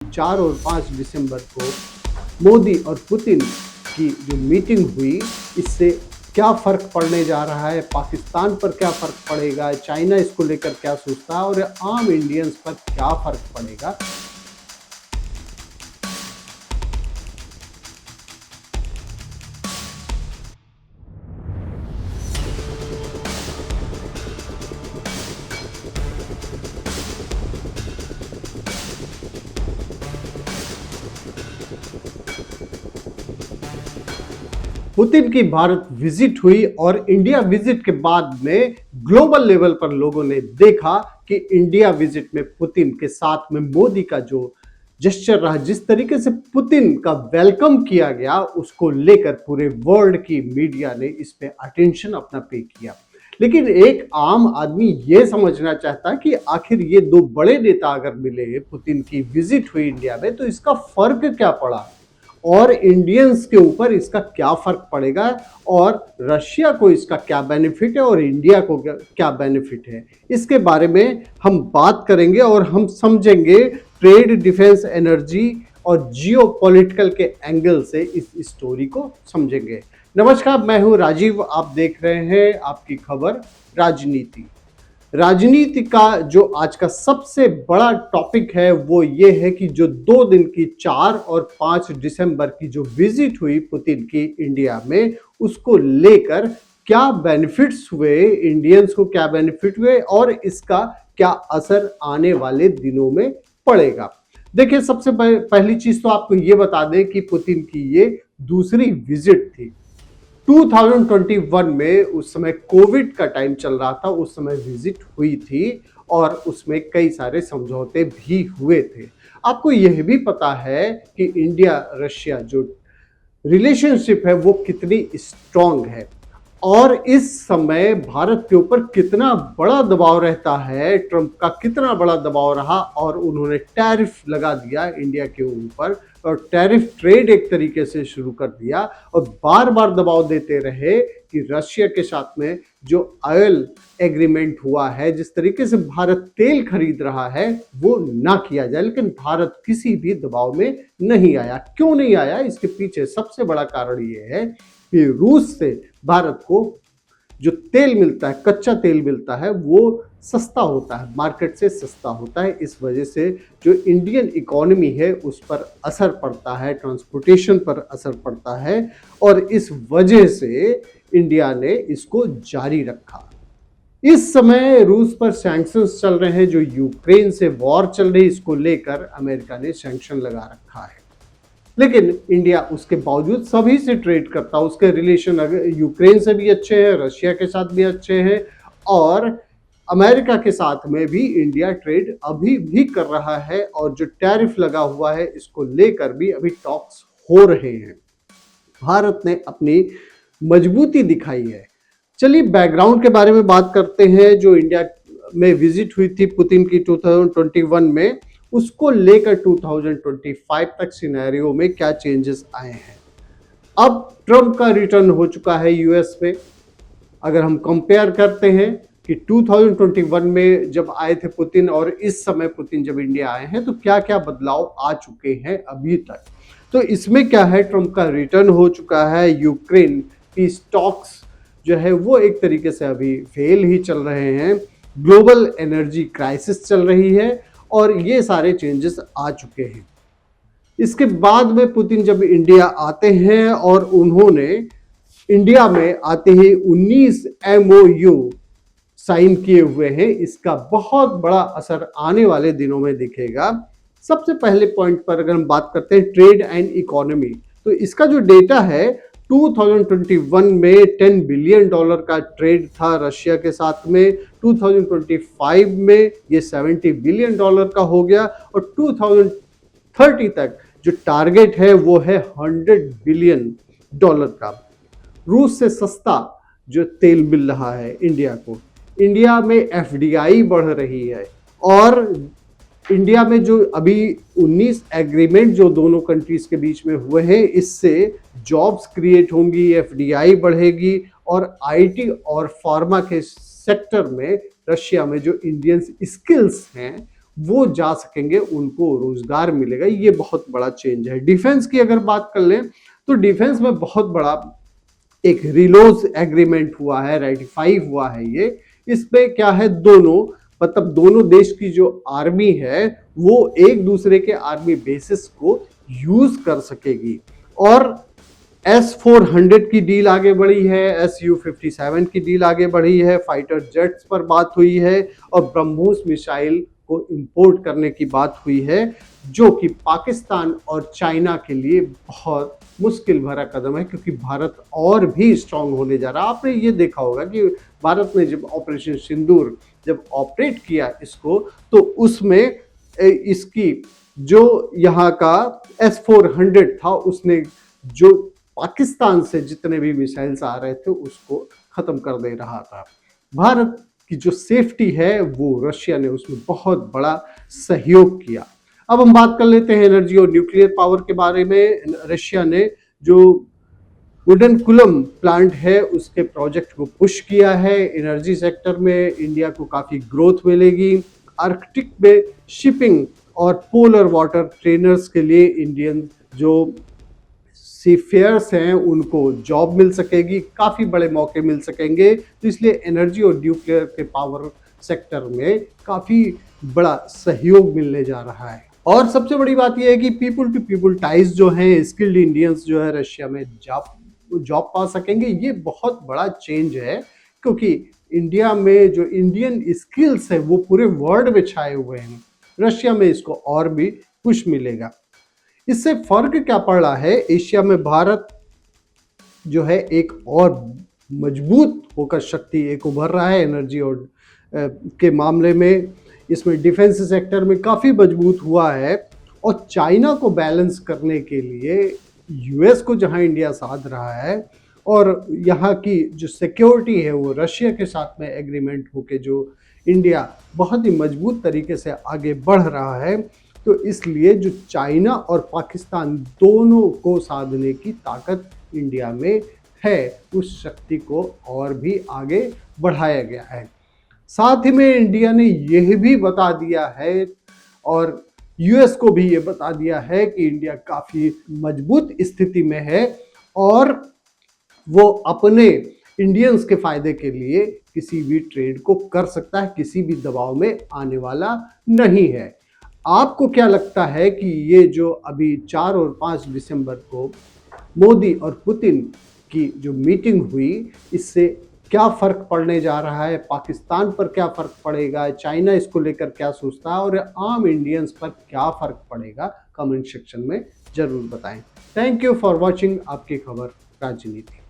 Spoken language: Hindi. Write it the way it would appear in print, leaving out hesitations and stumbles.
4 और 5 दिसंबर को मोदी और पुतिन की जो मीटिंग हुई, इससे क्या फ़र्क पड़ने जा रहा है, पाकिस्तान पर क्या फ़र्क पड़ेगा, चाइना इसको लेकर क्या सोचता है और आम इंडियंस पर क्या फ़र्क पड़ेगा। पुतिन की भारत विजिट हुई और इंडिया विजिट के बाद में ग्लोबल लेवल पर लोगों ने देखा कि इंडिया विजिट में पुतिन के साथ में मोदी का जो जेस्चर रहा, जिस तरीके से पुतिन का वेलकम किया गया, उसको लेकर पूरे वर्ल्ड की मीडिया ने इस पे अटेंशन अपना पे किया। लेकिन एक आम आदमी ये समझना चाहता है कि आखिर ये दो बड़े नेता अगर मिले, पुतिन की विजिट हुई इंडिया में, तो इसका फर्क क्या पड़ा और इंडियंस के ऊपर इसका क्या फर्क पड़ेगा और रशिया को इसका क्या बेनिफिट है और इंडिया को क्या बेनिफिट है, इसके बारे में हम बात करेंगे और हम समझेंगे ट्रेड, डिफेंस, एनर्जी और जियो पॉलिटिकल के एंगल से इस स्टोरी को समझेंगे। नमस्कार, मैं हूं राजीव, आप देख रहे हैं आपकी खबर राजनीति। राजनीति का जो आज का सबसे बड़ा टॉपिक है वो ये है कि जो 2 दिन की 4 और 5 दिसंबर की जो विजिट हुई पुतिन की इंडिया में, उसको लेकर क्या बेनिफिट्स हुए, इंडियंस को क्या बेनिफिट हुए और इसका क्या असर आने वाले दिनों में पड़ेगा। देखिए, सबसे पहली चीज तो आपको ये बता दें कि पुतिन की ये दूसरी विजिट थी। 2021 में, उस समय कोविड का टाइम चल रहा था, उस समय विजिट हुई थी और उसमें कई सारे समझौते भी हुए थे। आपको यह भी पता है कि इंडिया रशिया जो रिलेशनशिप है वो कितनी स्ट्रांग है और इस समय भारत के ऊपर कितना बड़ा दबाव रहता है, ट्रंप का कितना बड़ा दबाव रहा और उन्होंने टैरिफ लगा दिया इंडिया के ऊपर और टैरिफ ट्रेड एक तरीके से शुरू कर दिया और बार बार दबाव देते रहे कि रशिया के साथ में जो ऑयल एग्रीमेंट हुआ है, जिस तरीके से भारत तेल खरीद रहा है, वो ना किया जाए। लेकिन भारत किसी भी दबाव में नहीं आया। क्यों नहीं आया? इसके पीछे सबसे बड़ा कारण ये है कि रूस से भारत को जो तेल मिलता है, कच्चा तेल मिलता है, वो सस्ता होता है, मार्केट से सस्ता होता है। इस वजह से जो इंडियन इकोनॉमी है उस पर असर पड़ता है, ट्रांसपोर्टेशन पर असर पड़ता है और इस वजह से इंडिया ने इसको जारी रखा। इस समय रूस पर सैंक्शंस चल रहे हैं, जो यूक्रेन से वॉर चल रही है, इसको लेकर अमेरिका ने सैंक्शन लगा रखा है। लेकिन इंडिया उसके बावजूद सभी से ट्रेड करता है, उसके रिलेशन यूक्रेन से भी अच्छे हैं, रशिया के साथ भी अच्छे हैं और अमेरिका के साथ में भी इंडिया ट्रेड अभी भी कर रहा है और जो टैरिफ लगा हुआ है इसको लेकर भी अभी टॉक्स हो रहे हैं। भारत ने अपनी मजबूती दिखाई है। चलिए बैकग्राउंड के बारे में बात करते हैं। जो इंडिया में विजिट हुई थी पुतिन की 2021 में, उसको लेकर 2025 तक सिनेरियो में क्या चेंजेस आए हैं। अब ट्रंप का रिटर्न हो चुका है यूएस में। अगर हम कंपेयर करते हैं कि 2021 में जब आए थे पुतिन और इस समय पुतिन जब इंडिया आए हैं, तो क्या क्या बदलाव आ चुके हैं अभी तक। तो इसमें क्या है, ट्रंप का रिटर्न हो चुका है। यूक्रेन की स्टॉक्स जो है वो एक तरीके से अभी फेल ही चल रहे हैं। ग्लोबल एनर्जी क्राइसिस चल रही है और ये सारे चेंजेस आ चुके हैं। इसके बाद में पुतिन जब इंडिया आते हैं और उन्होंने इंडिया में आते ही 19 MOU साइन किए हुए हैं, इसका बहुत बड़ा असर आने वाले दिनों में दिखेगा। सबसे पहले पॉइंट पर अगर हम बात करते हैं ट्रेड एंड इकोनॉमी, तो इसका जो डेटा है 2021 में $10 बिलियन का ट्रेड था रशिया के साथ में। 2025 में ये $70 बिलियन का हो गया और 2030 तक जो टारगेट है वो है $100 बिलियन का। रूस से सस्ता जो तेल मिल रहा है इंडिया को, इंडिया में FDI बढ़ रही है और इंडिया में जो अभी 19 एग्रीमेंट जो दोनों कंट्रीज के बीच में हुए हैं, इससे जॉब्स क्रिएट होंगी, FDI बढ़ेगी और IT और फार्मा के सेक्टर में रशिया में जो इंडियन स्किल्स हैं वो जा सकेंगे, उनको रोजगार मिलेगा। ये बहुत बड़ा चेंज है। डिफेंस की अगर बात कर लें तो डिफेंस में बहुत बड़ा एक रिलोज एग्रीमेंट हुआ है, रेटिफाई हुआ है ये। इसमें क्या है, दोनों मतलब दोनों देश की जो आर्मी है वो एक दूसरे के आर्मी बेसिस को यूज कर सकेगी। और S-400 की डील आगे बढ़ी है, Su-57 की डील आगे बढ़ी है, फाइटर जेट्स पर बात हुई है और ब्रह्मोस मिसाइल को इंपोर्ट करने की बात हुई है, जो कि पाकिस्तान और चाइना के लिए बहुत मुश्किल भरा कदम है, क्योंकि भारत और भी स्ट्रांग होने जा रहा है। आपने ये देखा होगा कि भारत ने जब ऑपरेशन सिंदूर जब ऑपरेट किया इसको, तो उसमें इसकी जो यहाँ का S-400 था, उसने जो पाकिस्तान से जितने भी मिसाइल्स आ रहे थे उसको खत्म कर दे रहा था। भारत की जो सेफ्टी है वो रशिया ने उसमें बहुत बड़ा सहयोग किया। अब हम बात कर लेते हैं एनर्जी और न्यूक्लियर पावर के बारे में। रशिया ने जो कुडनकुलम प्लांट है उसके प्रोजेक्ट को पुश किया है। एनर्जी सेक्टर में इंडिया को काफी ग्रोथ मिलेगी। आर्कटिक में शिपिंग और पोलर वाटर ट्रेनर्स के लिए इंडियन जो सीफेयर्स हैं उनको जॉब मिल सकेगी, काफी बड़े मौके मिल सकेंगे। तो इसलिए एनर्जी और न्यूक्लियर के पावर सेक्टर में काफी बड़ा सहयोग मिलने जा रहा है। और सबसे बड़ी बात यह है कि पीपल टू पीपल टाइज जो हैं, स्किल्ड इंडियंस जो है रशिया में जॉब पा सकेंगे। ये बहुत बड़ा चेंज है, क्योंकि इंडिया में जो इंडियन स्किल्स है वो पूरे वर्ल्ड में छाए हुए हैं। रशिया में इसको और भी पुश मिलेगा। इससे फर्क क्या पड़ रहा है, एशिया में भारत जो है एक और मजबूत होकर शक्ति एक उभर रहा है एनर्जी और के मामले में। इसमें डिफेंस सेक्टर में काफ़ी मजबूत हुआ है। और चाइना को बैलेंस करने के लिए यूएस को जहां इंडिया साध रहा है, और यहाँ की जो सिक्योरिटी है वो रशिया के साथ में एग्रीमेंट होके जो इंडिया बहुत ही मजबूत तरीके से आगे बढ़ रहा है, तो इसलिए जो चाइना और पाकिस्तान दोनों को साधने की ताकत इंडिया में है, उस शक्ति को और भी आगे बढ़ाया गया है। साथ ही में इंडिया ने यह भी बता दिया है और यूएस को भी ये बता दिया है कि इंडिया काफ़ी मजबूत स्थिति में है और वो अपने इंडियंस के फायदे के लिए किसी भी ट्रेड को कर सकता है, किसी भी दबाव में आने वाला नहीं है। आपको क्या लगता है कि ये जो अभी 4 और 5 दिसंबर को मोदी और पुतिन की जो मीटिंग हुई, इससे क्या फ़र्क पड़ने जा रहा है? पाकिस्तान पर क्या फ़र्क पड़ेगा? चाइना इसको लेकर क्या सोचता है? और आम इंडियंस पर क्या फ़र्क पड़ेगा? कमेंट सेक्शन में ज़रूर बताएं। थैंक यू फॉर वॉचिंग आपकी खबर राजनीति।